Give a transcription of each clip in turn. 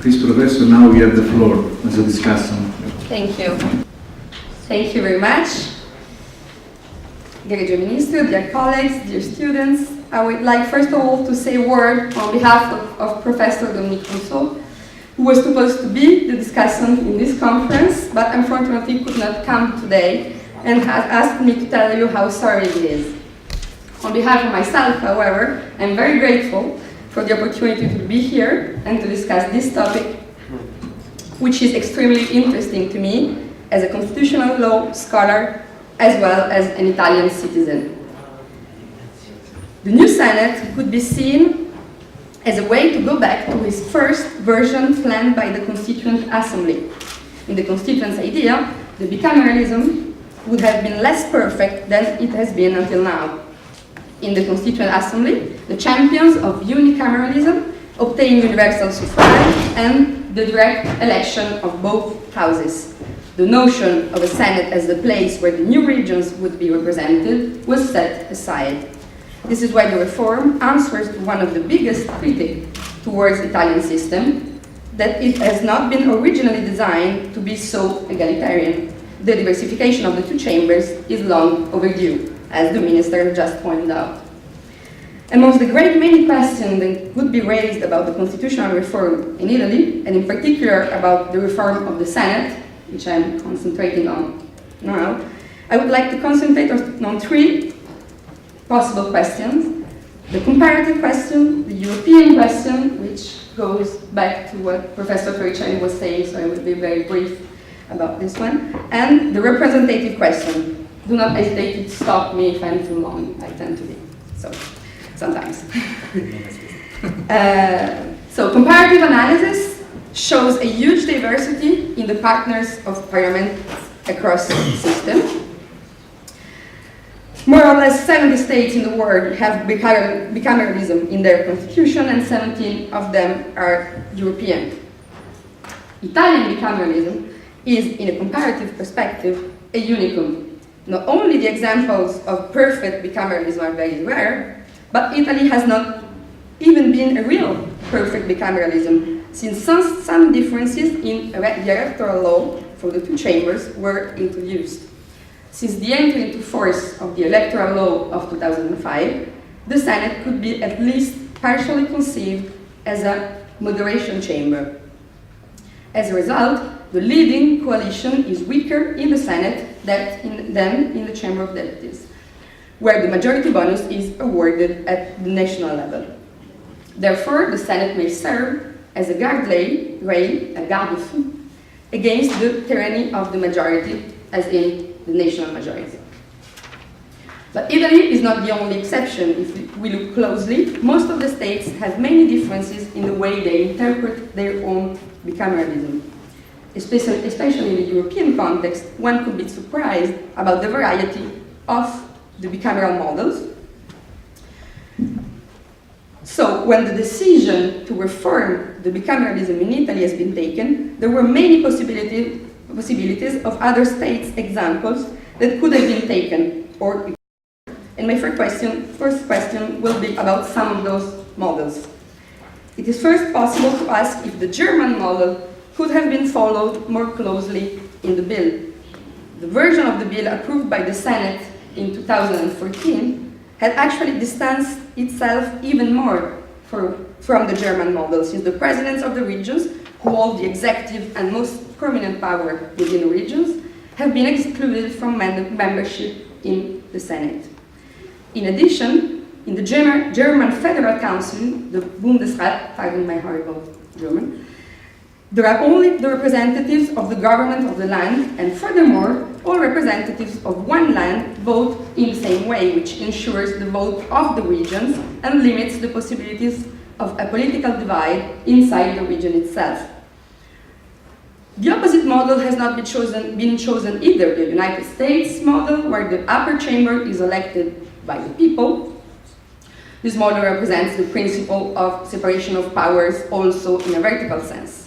Please, Professor, now you have the floor as a discussion. Thank you. Thank you very much. Dear Minister, dear colleagues, dear students, I would like first of all to say a word on behalf of Professor Dominique Rousseau, who was supposed to be the discussant in this conference, but unfortunately could not come today and has asked me to tell you how sorry he is. On behalf of myself, however, I'm very grateful for the opportunity to be here and to discuss this topic, which is extremely interesting to me as a constitutional law scholar as well as an Italian citizen. The new Senate could be seen as a way to go back to his first version planned by the Constituent Assembly. In the Constituent's idea, the bicameralism would have been less perfect than it has been until now. In the Constituent Assembly, the champions of unicameralism obtain universal suffrage and the direct election of both houses. The notion of a Senate as the place where the new regions would be represented was set aside. This is why the reform answers to one of the biggest critics towards the Italian system, that it has not been originally designed to be so egalitarian. The diversification of the two chambers is long overdue, as the minister just pointed out. Amongst the great many questions that would be raised about the constitutional reform in Italy, and in particular about the reform of the Senate, which I'm concentrating on now, I would like to concentrate on three possible questions. The comparative question, the European question, which goes back to what Professor Torricelli was saying, so I will be very brief about this one, and the representative question. Do not hesitate to stop me if I'm too long, I tend to be, so sometimes. So comparative analysis shows a huge diversity in the partners of parliament across the system. More or less 70 states in the world have bicameralism in their constitution, and 17 of them are European. Italian bicameralism is, in a comparative perspective, a unicum. Not only the examples of perfect bicameralism are very rare, but Italy has not even been a real perfect bicameralism, since some differences in the electoral law for the two chambers were introduced. Since the entry into force of the electoral law of 2005, the Senate could be at least partially conceived as a moderation chamber. As a result, the leading coalition is weaker in the Senate than in the Chamber of Deputies, where the majority bonus is awarded at the national level. Therefore, the Senate may serve as a guardrail, a garde-fou, against the tyranny of the majority, as in the national majority. But Italy is not the only exception. If we look closely, most of the states have many differences in the way they interpret their own bicameralism. Especially in the European context, one could be surprised about the variety of the bicameral models. So, when the decision to reform the bicameralism in Italy has been taken, there were many possibilities of other states' examples that could have been taken. And my first question will be about some of those models. It is first possible to ask if the German model could have been followed more closely in the bill. The version of the bill approved by the Senate in 2014 had actually distanced itself even more from the German model, since the presidents of the regions, who hold the executive and most prominent power within the regions, have been excluded from membership in the Senate. In addition, in the German Federal Council, the Bundesrat, pardon my horrible German, there are only the representatives of the government of the land, and furthermore, all representatives of one land vote in the same way, which ensures the vote of the regions and limits the possibilities of a political divide inside the region itself. The opposite model has not been chosen either, the United States model, where the upper chamber is elected by the people. This model represents the principle of separation of powers also in a vertical sense.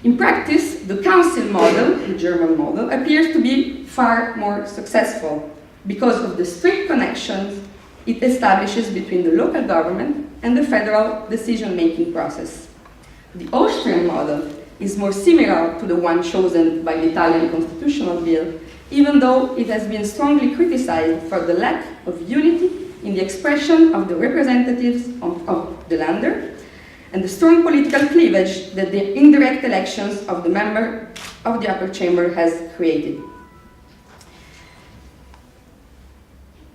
In practice, the council model, the German model, appears to be far more successful because of the strict connections it establishes between the local government and the federal decision-making process. The Austrian model is more similar to the one chosen by the Italian constitutional bill, even though it has been strongly criticized for the lack of unity in the expression of the representatives of the lander and the strong political cleavage that the indirect elections of the member of the upper chamber has created.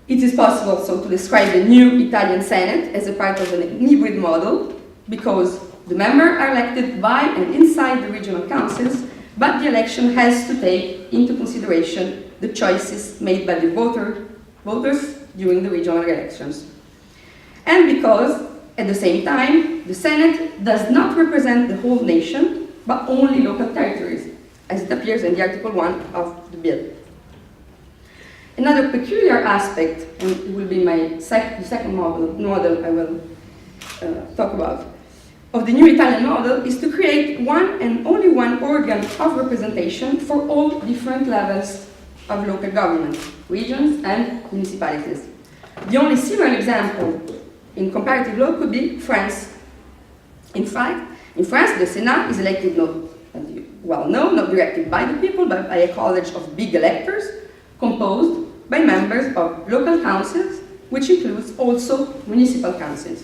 It is possible also to describe the new Italian Senate as a part of an hybrid model, because the members are elected by and inside the regional councils, but the election has to take into consideration the choices made by the voters during the regional elections. And because, at the same time, the Senate does not represent the whole nation, but only local territories, as it appears in the Article 1 of the bill. Another peculiar aspect, and it will be the second model I will talk about, of the new Italian model is to create one and only one organ of representation for all different levels of local government, regions and municipalities. The only similar example in comparative law could be France. In fact, in France, the Senate is elected, not, as you well know, not directly by the people, but by a college of big electors, composed by members of local councils, which includes also municipal councils.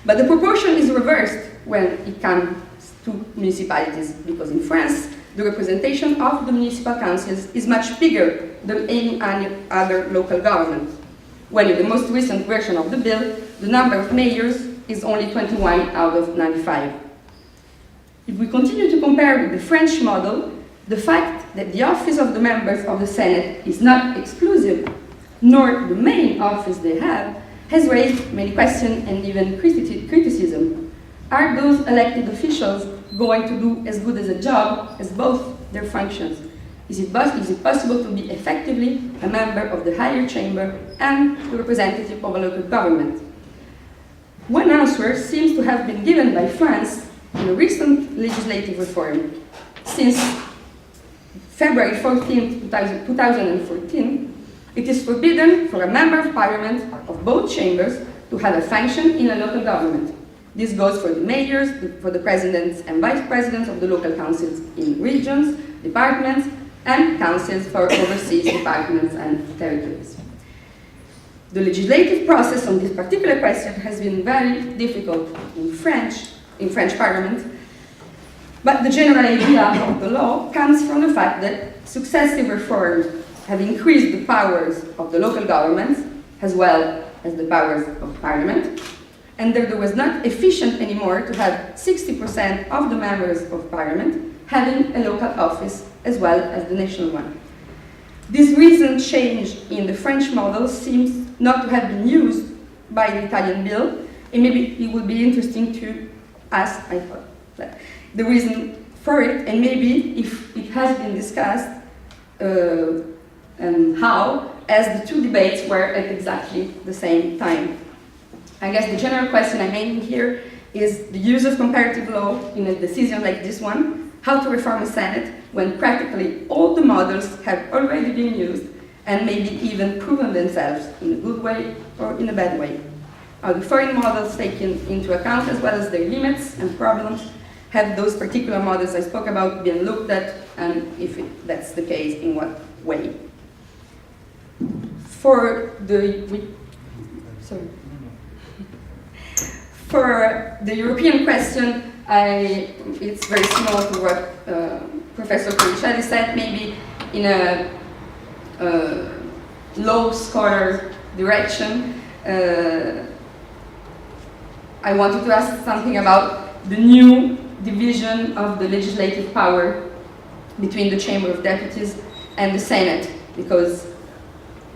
But the proportion is reversed when it comes to municipalities, because in France, the representation of the municipal councils is much bigger than any other local government, when in the most recent version of the bill, the number of mayors is only 21 out of 95. If we continue to compare with the French model, the fact that the office of the members of the Senate is not exclusive, nor the main office they have, has raised many questions and even criticism. Are those elected officials going to do as good as a job as both their functions? Is it possible to be effectively a member of the higher chamber and the representative of a local government? One answer seems to have been given by France in a recent legislative reform. Since February 14, 2014, it is forbidden for a member of parliament of both chambers to have a function in a local government. This goes for the mayors, for the presidents and vice presidents of the local councils in regions, departments, and councils for overseas departments and territories. The legislative process on this particular question has been very difficult in French parliament, but the general idea of the law comes from the fact that successive reforms have increased the powers of the local governments as well as the powers of parliament, and that it was not efficient anymore to have 60% of the members of parliament having a local office as well as the national one. This recent change in the French model seems not to have been used by the Italian bill, and maybe it would be interesting to ask, I thought, the reason for it, and maybe if it has been discussed and how, as the two debates were at exactly the same time. I guess the general question I'm making here is the use of comparative law in a decision like this one, how to reform a Senate when practically all the models have already been used and maybe even proven themselves in a good way or in a bad way. Are the foreign models taken into account as well as their limits and problems? Have those particular models I spoke about been looked at, and if that's the case, in what way? For the European question, it's very similar to what Professor Coricelli said, maybe in a low scholar direction. I wanted to ask something about the new division of the legislative power between the Chamber of Deputies and the Senate, because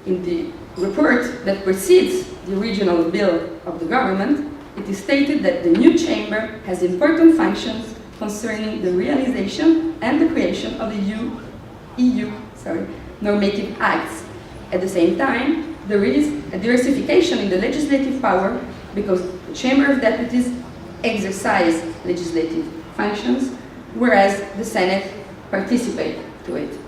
in the report that precedes the original bill of the government, it is stated that the new chamber has important functions concerning the realization and the creation of the EU normative acts. At the same time, there is a diversification in the legislative power because the Chamber of Deputies exercise legislative functions, whereas the Senate participates to it.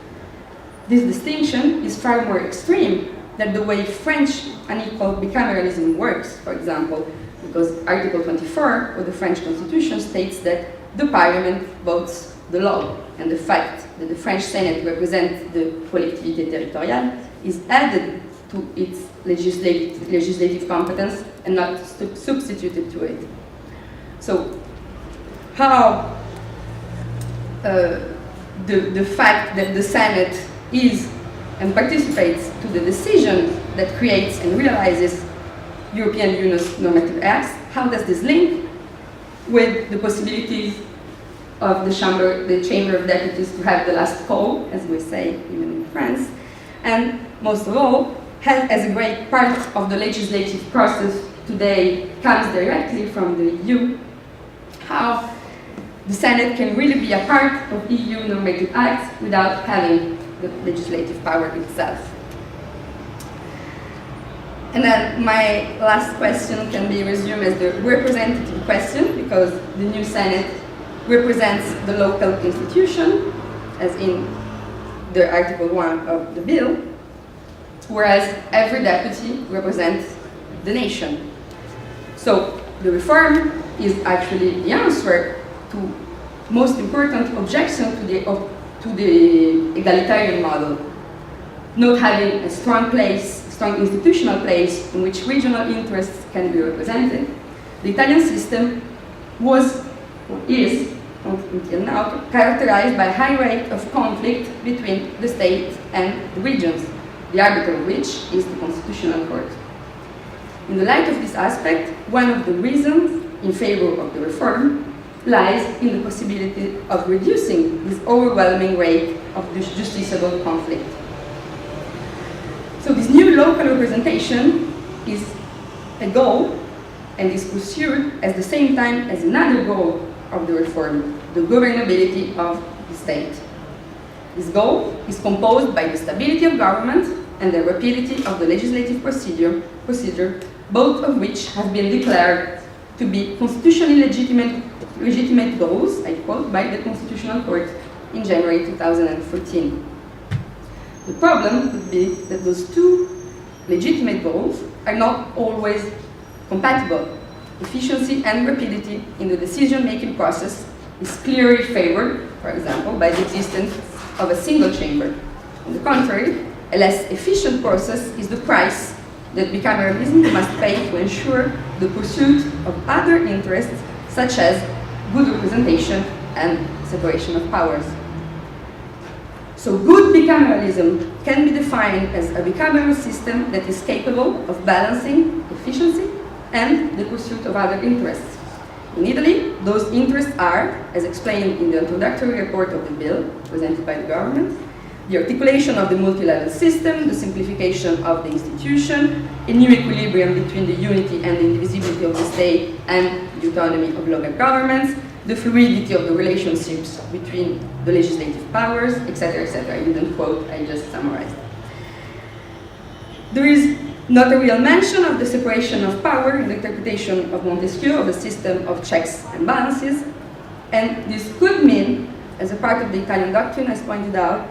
This distinction is far more extreme that the way French unequal bicameralism works, for example, because Article 24 of the French Constitution states that the Parliament votes the law, and the fact that the French Senate represents the collectivité territoriale is added to its legislative competence and not substituted to it. So, how the fact that the Senate is and participates to the decision that creates and realizes European Union's normative acts, how does this link with the possibilities of the Chamber of Deputies to have the last call, as we say even in France, and most of all, as a great part of the legislative process today comes directly from the EU, how the Senate can really be a part of EU normative acts without having the legislative power itself. And then my last question can be resumed as the representative question, because the new Senate represents the local institution, as in the Article 1 of the bill, whereas every deputy represents the nation. So the reform is actually the answer to most important objection to the egalitarian model, not having a strong institutional place in which regional interests can be represented. The Italian system was, or is, until now, characterized by a high rate of conflict between the state and the regions, the arbiter of which is the Constitutional Court. In the light of this aspect, one of the reasons in favor of the reform lies in the possibility of reducing this overwhelming rate of justiciable conflict. So this new local representation is a goal and is pursued at the same time as another goal of the reform, the governability of the state. This goal is composed by the stability of government and the rapidity of the legislative procedure, both of which have been declared to be constitutionally legitimate goals, I quote, by the Constitutional Court in January 2014. The problem could be that those two legitimate goals are not always compatible. Efficiency and rapidity in the decision-making process is clearly favored, for example, by the existence of a single chamber. On the contrary, a less efficient process is the price that bicameralism must pay to ensure the pursuit of other interests, such as good representation and separation of powers. So good bicameralism can be defined as a bicameral system that is capable of balancing efficiency and the pursuit of other interests. In Italy, those interests are, as explained in the introductory report of the bill presented by the government, the articulation of the multi-level system, the simplification of the institution, a new equilibrium between the unity and the indivisibility of the state and the autonomy of local governments, the fluidity of the relationships between the legislative powers, etc., etc. I didn't quote, I just summarized. There is not a real mention of the separation of power in the interpretation of Montesquieu of a system of checks and balances, and this could mean, as a part of the Italian doctrine, as pointed out,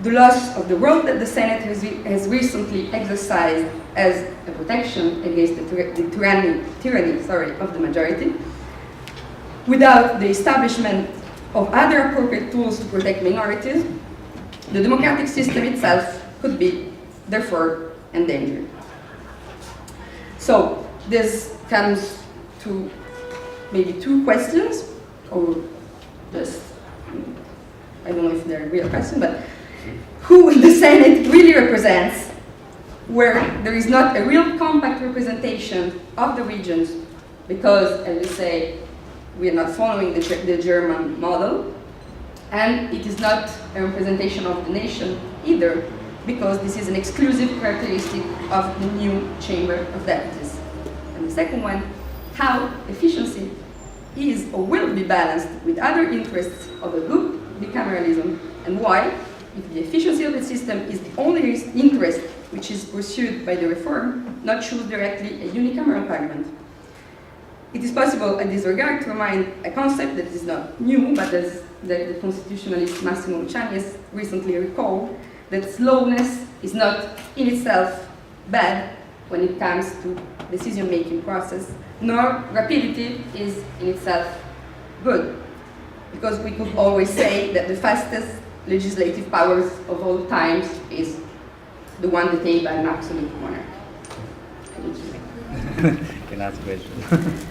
the loss of the role that the Senate has recently exercised as a protection against the tyranny of the majority, without the establishment of other appropriate tools to protect minorities, the democratic system itself could be, therefore, endangered. So this comes to maybe two questions, or just, I don't know if they're real questions, but who the Senate really represents, where there is not a real compact representation of the regions, because, as we say, we are not following the German model, and it is not a representation of the nation either, because this is an exclusive characteristic of the new Chamber of Deputies. And the second one, how efficiency is or will be balanced with other interests of a good bicameralism, and why, if the efficiency of the system is the only interest which is pursued by the reform, not choose directly a unicameral parliament. It is possible in this regard to remind a concept that is not new, but as the constitutionalist Massimo Luciani has recently recalled, that slowness is not in itself bad when it comes to decision-making process, nor rapidity is in itself good. Because we could always say that the fastest legislative powers of all times is the one detained by an absolute monarch. Thank you. Can I ask a question?